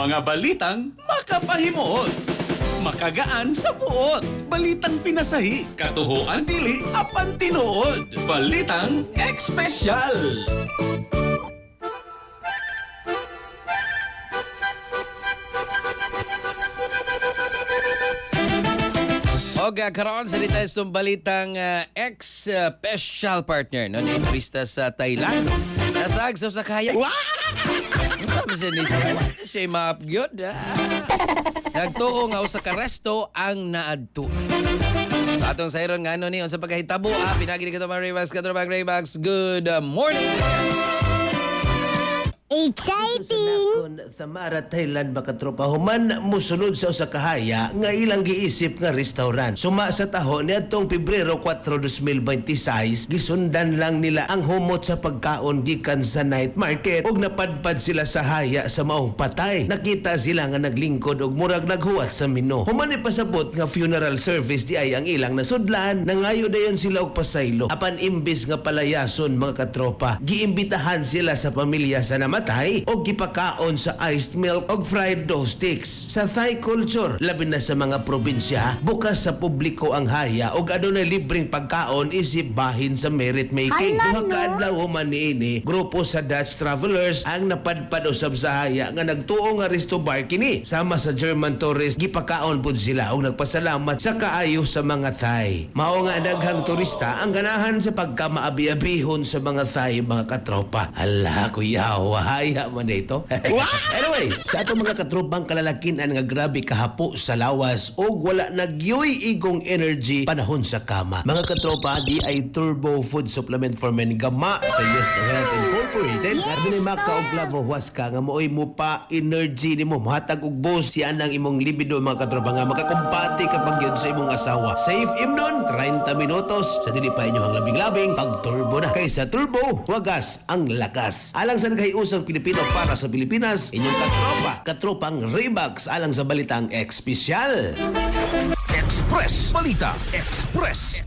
Mga balitang makapahimuot. Makagaan sa buot. Balitang pinasahi. Katuhuan dili apan tinuod. Balitang ekspesyal. Oga, karon sa dito itong balitang ex-special partner no, ni turista sa Thailand. Nasag sa kaya. Ano siya ni siya maapgyod. Nagtuo nga sa karesto ang naadto. Sa atong sayron nga ano ni sa pagkahitabo pinagi ni kato mga Raybags, katrabang Raybags. Good morning. Exciting! Tamara Thailand makatropa human musunod sa usa ka haya nga ilang giisip nga restaurant. Suma sa taho niadtong Pebrero 4, 2026, gisundan lang nila ang humot sa pagkaon gikan sa night market ug napadpad sila sa haya sa maong patay. Nakita sila nga naglingkod og murag naghuwat sa mino. Human ipasabot nga funeral service di ay ang ilang nasudlan, nangayo dayon sila og pasaylo. Apan imbis nga palayason mga katropa, giimbitahan sila sa pamilya sa namatay o gipakaon sa iced milk o fried dough sticks. Sa Thai culture, labi na sa mga probinsya, bukas sa publiko ang haya o adunay libreng pagkaon isip bahin sa merit making. Duha ka adlaw man niini, grupo sa Dutch travelers ang napadpad usab sa haya nga nagtuo nga resto bar kini. Sama sa German tourist, gipakaon pud sila o nagpasalamat sa kaayo sa mga Thai. Mao nga daghang turista ang ganahan sa pagkamaabi-abihon sa mga Thai mga katropa. Hala, kuyawa. Haya man ito. Anyways, sa atong mga katropang kalalakinan nga grabe kahapo sa lawas o wala nagyoy igong energy panahon sa kama. Mga katropa, di ay Turbo Food Supplement for Men gama sa Yes to Health Incorporated. Yes, ni Maka og Lavo Huasca nga mooy mo pa energy nimo mohatag og boost siya ang imong libido mga katropa nga makakumpati kapag yun sa imong asawa. Safe imnon 30 minutos sa dili pa inyong labing-labing pag turbo na. Kaysa turbo, wagas ang lakas. Alang sa naghiusang Pilipino para sa Pilipinas, inyong katropang Raybags alang sa balitang ekspesyal. Express Balita Express.